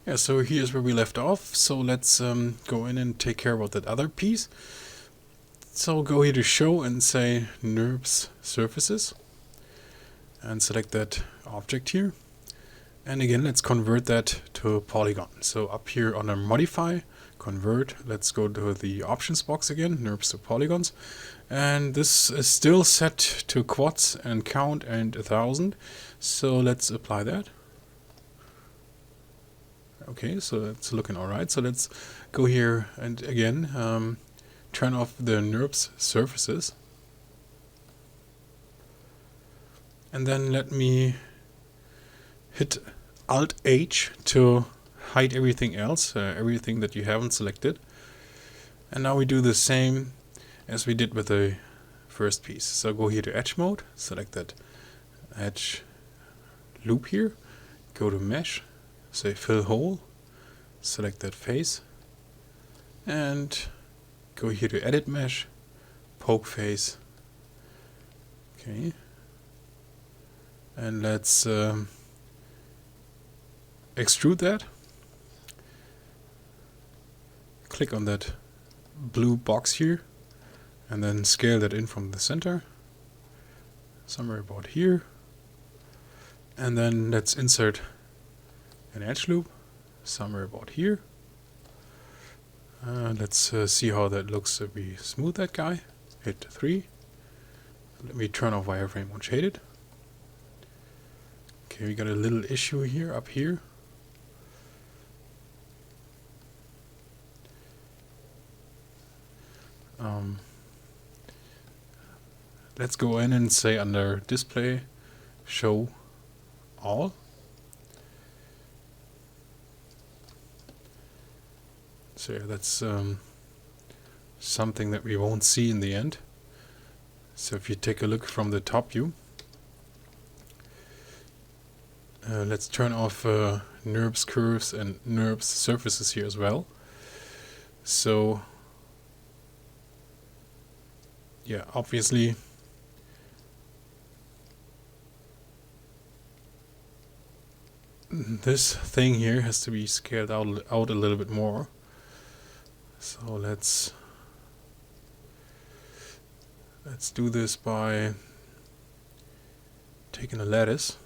Yeah, so here's where we left off. So let's go in and take care about that other piece. So go here to show and say nurbs surfaces and select that object here. And again, let's convert that to a polygon. So up here under modify, convert, let's go to the options box again, nurbs to polygons. And this is still set to quads and count and 1000. So let's apply that. Okay, so that's looking alright. So let's go here and again turn off the nurbs surfaces. And then let me hit Alt H to hide everything else, everything that you haven't selected. And now we do the same as we did with the first piece. So go here to edge mode, select that edge loop here, go to mesh, say fill hole, select that face, and go here to edit mesh, poke face. Okay, and let's extrude that. Click on that blue box here and then scale that in from the center, somewhere about here. And then let's insert an edge loop somewhere about here. Let's see how that looks if we smooth that guy. Hit 3. Let me turn off wireframe on shaded. Okay, we got a little issue here up here. Let's go in and say under display, show all. So that's something that we won't see in the end. So if you take a look from the top view, let's turn off nurbs curves and nurbs surfaces here as well. So yeah, obviously this thing here has to be scaled out a little bit more. So let's do this by taking a lattice.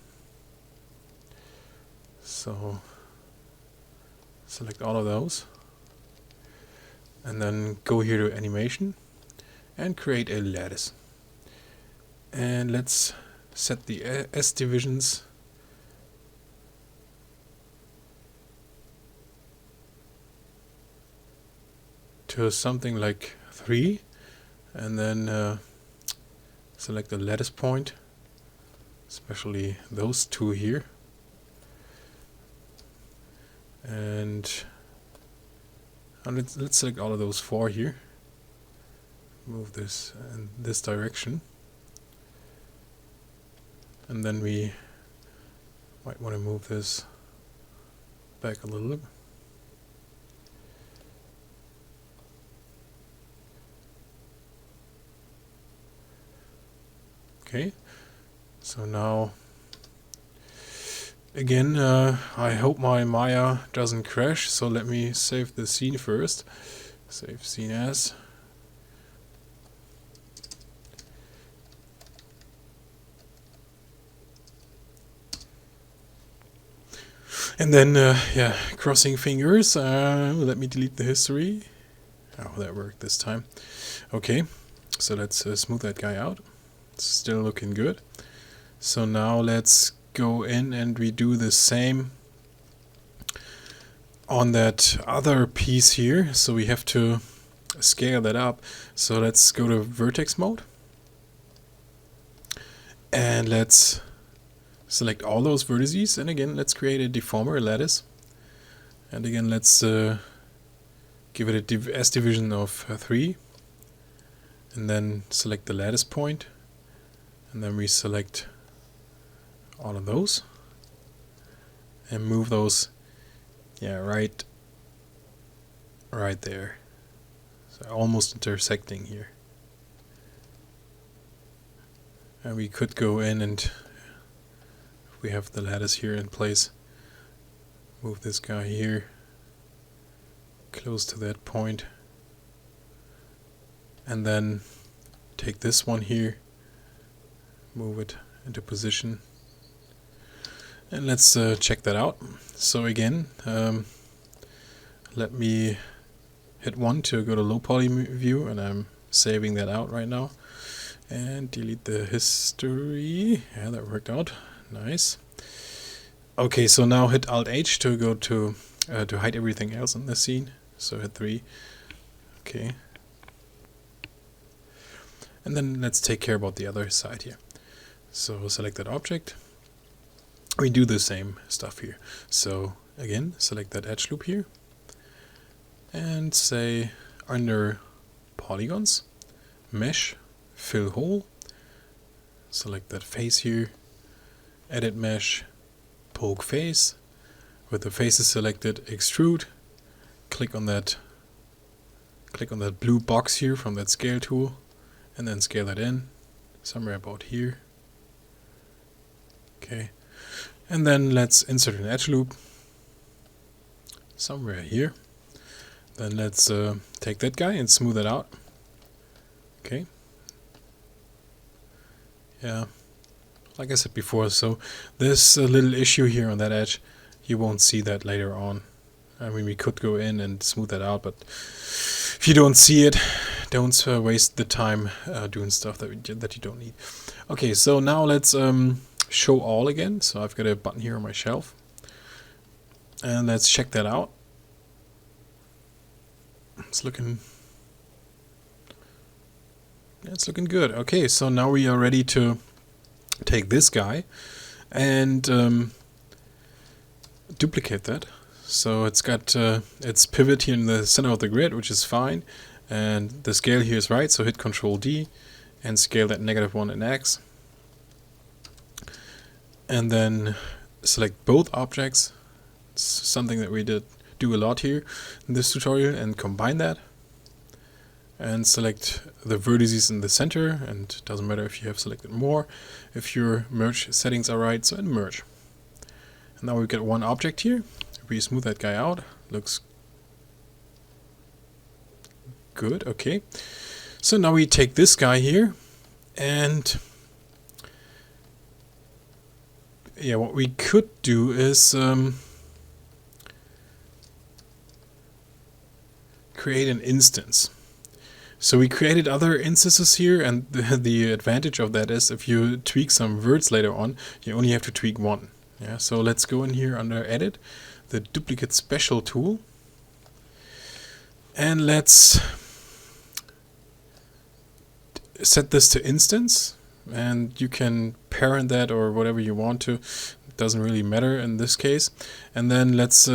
So select all of those and then go here to animation and create a lattice. And let's set the S divisions to something like 3, and then select the lattice point, especially those two here, and let's select all of those 4 here. Move this in this direction, and then we might want to move this back a little bit. Okay, so now again I hope my Maya doesn't crash, so let me save the scene first. Save scene as. And then yeah, crossing fingers, let me delete the history. Oh, that worked this time. Okay, so let's smooth that guy out. It's still looking good. So now let's go in and redo the same on that other piece here. So we have to scale that up. So let's go to vertex mode. And let's select all those vertices. And again, let's create a deformer, a lattice. And again, let's give it a S division of 3. And then select the lattice point. And then we select all of those and move those, yeah, right there. So almost intersecting here. And we could go in and, if we have the lattice here in place, Move this guy here close to that point, and then take this one here, move it into position, and let's check that out. So again, let me hit 1 to go to low poly view, and I'm saving that out right now, and delete the history. Yeah, that worked out nice. Okay, so now hit Alt H to go to hide everything else in the scene. So hit 3. Okay, and then let's take care about the other side here. So select that object. We do the same stuff here. So again, select that edge loop here, and say under polygons, mesh, fill hole. Select that face here, edit mesh, poke face. With the faces selected, extrude. Click on that blue box here from that scale tool, and then scale that in somewhere about here. Okay, and then let's insert an edge loop somewhere here. Then let's take that guy and smooth it out. Okay. Yeah, like I said before, so there's a little issue here on that edge. You won't see that later on. I mean, we could go in and smooth that out, but if you don't see it, don't waste the time doing stuff that you don't need. Okay, so now let's show all again. So I've got a button here on my shelf, and let's check that out. It's looking good. Okay, so now we are ready to take this guy and duplicate that. So it's got its pivot here in the center of the grid, which is fine, and the scale here is right, so hit Ctrl D and scale that -1 in X, and then select both objects. It's something that we do a lot here in this tutorial, and combine that, and select the vertices in the center, and it doesn't matter if you have selected more, if your merge settings are right, so merge. And now we've got one object here. We smooth that guy out, looks good. Okay, so now we take this guy here, and yeah, what we could do is create an instance. So we created other instances here, and the advantage of that is if you tweak some words later on, you only have to tweak one. Yeah, so let's go in here under Edit, the Duplicate Special tool, and let's set this to instance, and you can parent that or whatever you want to. It doesn't really matter in this case. And then let's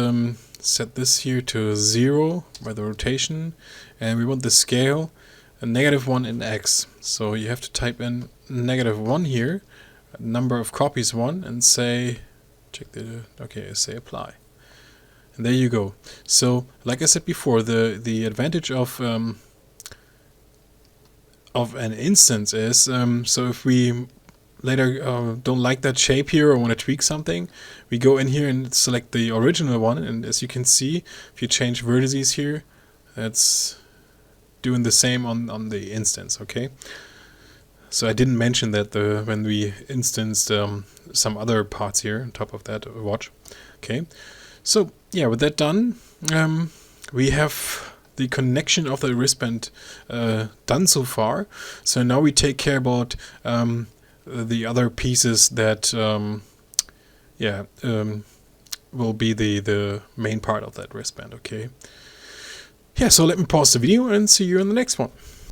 set this here to 0 by the rotation, and we want the scale a -1 in X. So you have to type in -1 here, number of copies 1, and say say apply. And there you go. So like I said before, the advantage of an instance is so if we later don't like that shape here or want to tweak something, we go in here and select the original one, and as you can see, if you change vertices here, that's doing the same on the instance. Okay, so I didn't mention that when we instanced some other parts here on top of that watch. Okay, so yeah, with that done, we have the connection of the wristband done so far. So now we take care about the other pieces that will be the main part of that wristband. Okay, yeah, so let me pause the video and see you in the next one.